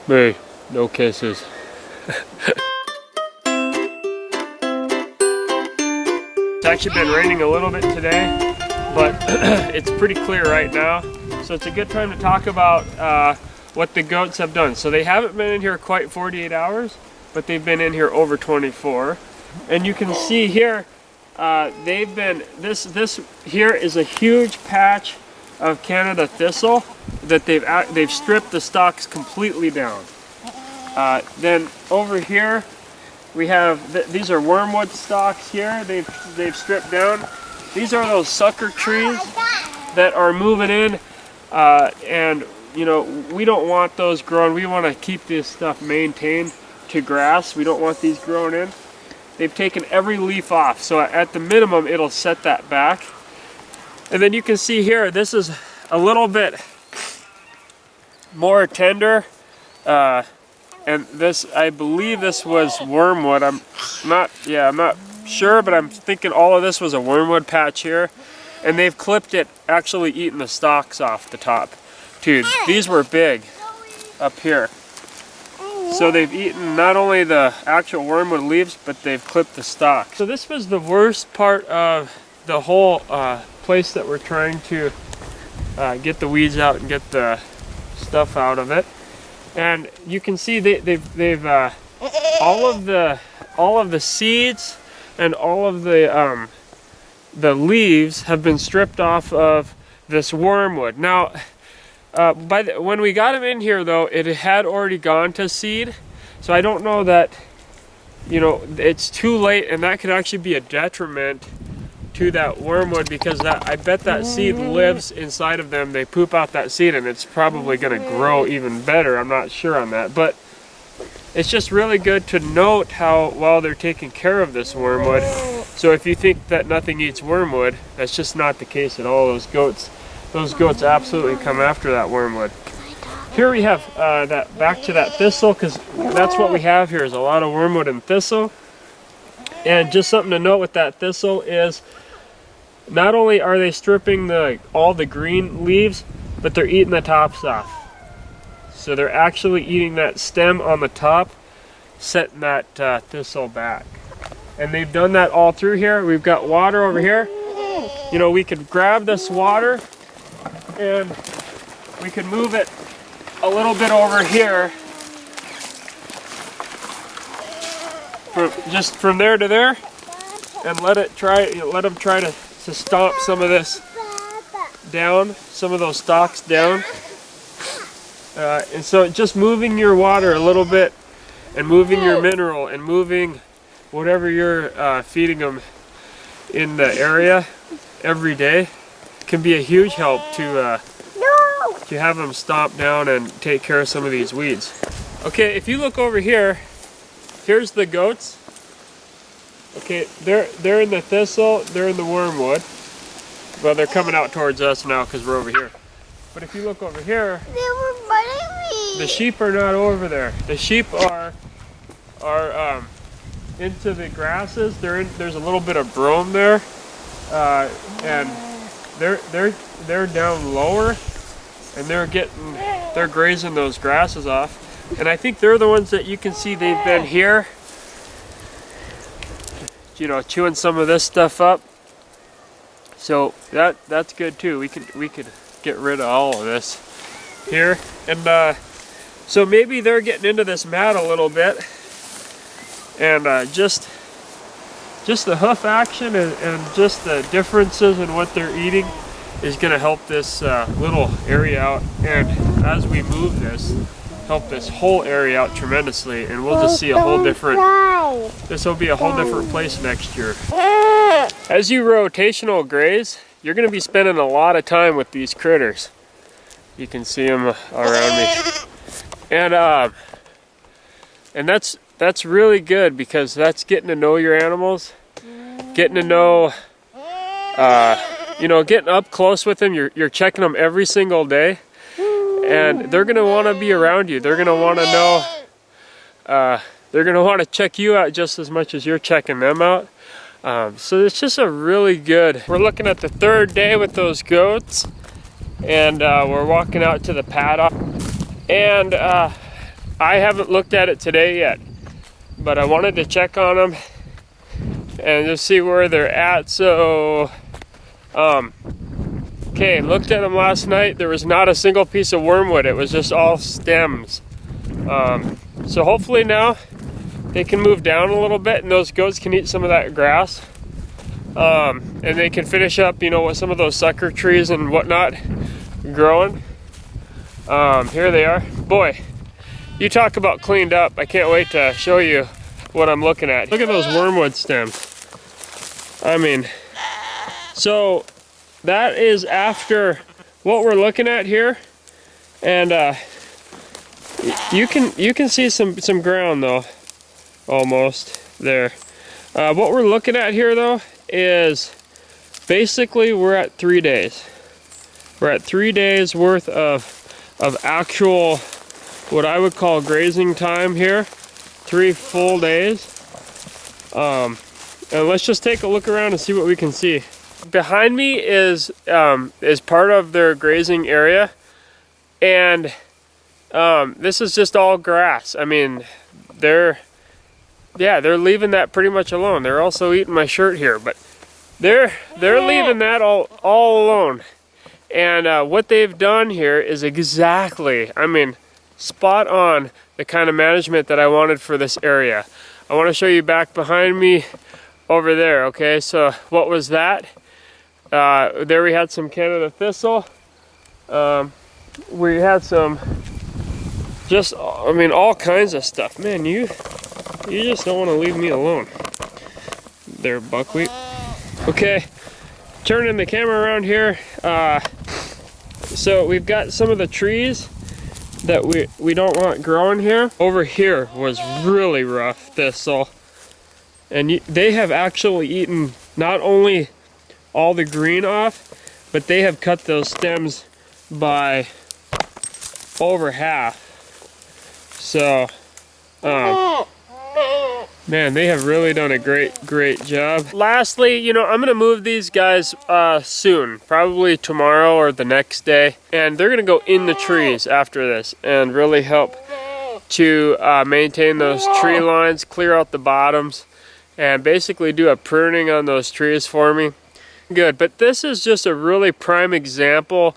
Hey, no kisses. It's actually been raining a little bit today, but it's pretty clear right now. So it's a good time to talk about what the goats have done. So they haven't been in here quite 48 hours, but they've been in here over 24. And you can see here, they've been, this here is a huge patch of Canada thistle that they've stripped the stalks completely down. Then over here we have these are wormwood stalks here. They've stripped down. These are those sucker trees that are moving in, and you know, we don't want those growing. We want to keep this stuff maintained to grass. We don't want these growing in. They've taken every leaf off, so at the minimum it'll set that back. And then you can see here, this is a little bit more tender, and this, I believe this was wormwood. I'm not sure, but I'm thinking all of this was a wormwood patch here, and they've clipped it, actually eaten the stalks off the top too. These were big up here, so they've eaten not only the actual wormwood leaves, but they've clipped the stalks. So this was the worst part of the whole place that we're trying to get the weeds out and get the stuff out of it. And you can see they've all of the seeds and all of the leaves have been stripped off of this wormwood. Now, when we got them in here, though, it had already gone to seed, so I don't know that, you know, it's too late, and that could actually be a detriment to that wormwood, because I bet that seed lives inside of them. They poop out that seed and it's probably going to grow even better. I'm not sure on that, but it's just really good to note how well they're taking care of this wormwood. So if you think that nothing eats wormwood, that's just not the case at all. Those goats absolutely come after that wormwood. Here we have back to that thistle, because that's what we have here, is a lot of wormwood and thistle. And just something to note with that thistle is, not only are they stripping all the green leaves, but they're eating the tops off. So they're actually eating that stem on the top, setting that thistle back. And they've done that all through here. We've got water over here. You know, we could grab this water and we could move it a little bit over here, just from there to there, and let them try to stomp some of this down, some of those stalks down. And so just moving your water a little bit, and moving your mineral, and moving whatever you're feeding them in the area every day can be a huge help to have them stomp down and take care of some of these weeds. Okay, if you look over here, here's the goats. Okay, they're in the thistle, they're in the wormwood. Well, they're coming out towards us now because we're over here. But if you look over here, they were biting me. The sheep are not over there. The sheep are into the grasses. There's a little bit of brome there, and they're down lower, and they're grazing those grasses off. And I think they're the ones that you can see they've been here, you know, chewing some of this stuff up. So that's good too. We could get rid of all of this here. And so maybe they're getting into this mat a little bit, and just the hoof action and just the differences in what they're eating is going to help this little area out, and as we move this, help this whole area out tremendously, and we'll just see a whole different, this will be a whole different place next year. As you rotational graze, you're going to be spending a lot of time with these critters. You can see them around me, and that's really good, because that's getting to know your animals, getting to know, you know, getting up close with them. You're checking them every single day. And they're going to want to be around you. They're going to want to know, they're going to want to check you out just as much as you're checking them out. So it's just a really good, we're looking at the third day with those goats, and we're walking out to the paddock. And I haven't looked at it today yet, but I wanted to check on them and just see where they're at. So, okay, looked at them last night. There was not a single piece of wormwood. It was just all stems. So hopefully now they can move down a little bit and those goats can eat some of that grass. And they can finish up, you know, with some of those sucker trees and whatnot growing. Here they are. Boy, you talk about cleaned up. I can't wait to show you what I'm looking at. Look at those wormwood stems. I mean, so that is after what we're looking at here. And you can see some ground though, almost there. What we're looking at here though is basically we're at 3 days. We're at 3 days worth of actual, what I would call grazing time here. 3 full days. And let's just take a look around and see what we can see. Behind me is part of their grazing area, and this is just all grass. I mean, they're leaving that pretty much alone. They're also eating my shirt here, but they're leaving that all alone. And what they've done here is exactly, I mean, spot on the kind of management that I wanted for this area. I want to show you back behind me over there. Okay, so what was that? There we had some Canada thistle. We had some, just, I mean, all kinds of stuff. Man, you just don't want to leave me alone. There, buckwheat. Okay, turning the camera around here. So we've got some of the trees that we don't want growing here. Over here was really rough thistle. And they have actually eaten not only all the green off, but they have cut those stems by over half. So, man, they have really done a great job. Lastly, you know, I'm gonna move these guys soon, probably tomorrow or the next day, and they're gonna go in the trees after this and really help to maintain those tree lines, clear out the bottoms, and basically do a pruning on those trees for me. Good, but this is just a really prime example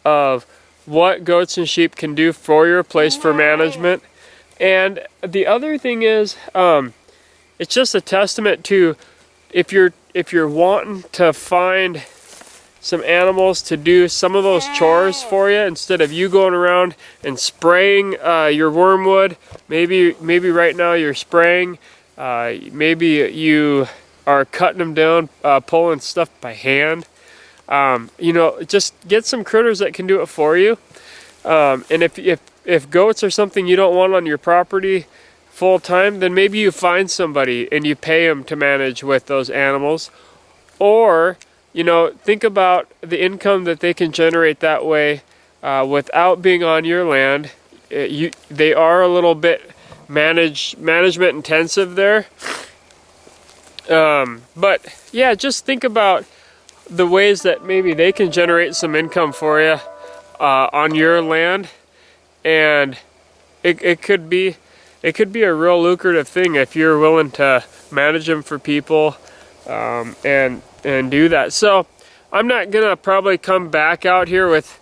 of what goats and sheep can do for your place for management. And the other thing is, it's just a testament to if you're wanting to find some animals to do some of those chores for you instead of you going around and spraying your wormwood. Maybe right now you're spraying. Maybe you are cutting them down, pulling stuff by hand. You know, just get some critters that can do it for you. And if goats are something you don't want on your property full time, then maybe you find somebody and you pay them to manage with those animals. Or, you know, think about the income that they can generate that way without being on your land. They are a little bit management intensive there. But yeah, just think about the ways that maybe they can generate some income for you on your land, and it could be a real lucrative thing if you're willing to manage them for people and do that. So I'm not gonna probably come back out here with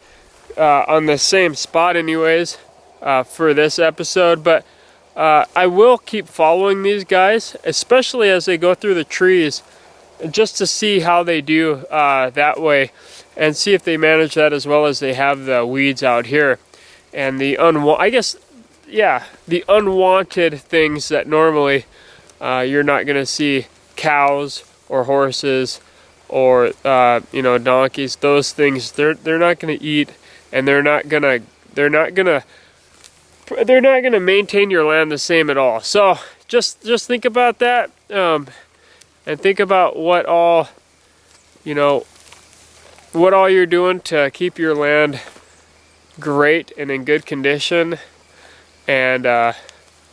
on the same spot anyways for this episode, but I will keep following these guys, especially as they go through the trees, just to see how they do that way, and see if they manage that as well as they have the weeds out here. And the unwanted things that normally you're not going to see, cows or horses or you know, donkeys. Those things they're not going to eat, and they're not going to maintain your land the same at all. So just think about that, and think about what all you're doing to keep your land great and in good condition. And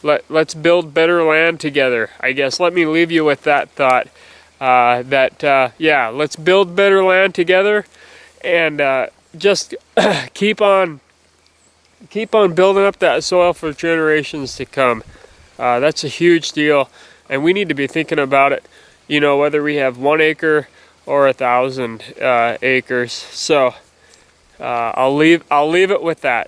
let's build better land together, I guess. Let me leave you with that thought, yeah, let's build better land together, and just keep on keep on building up that soil for generations to come. That's a huge deal, and we need to be thinking about it, you know, whether we have 1 acre or 1,000 acres. So I'll leave it with that.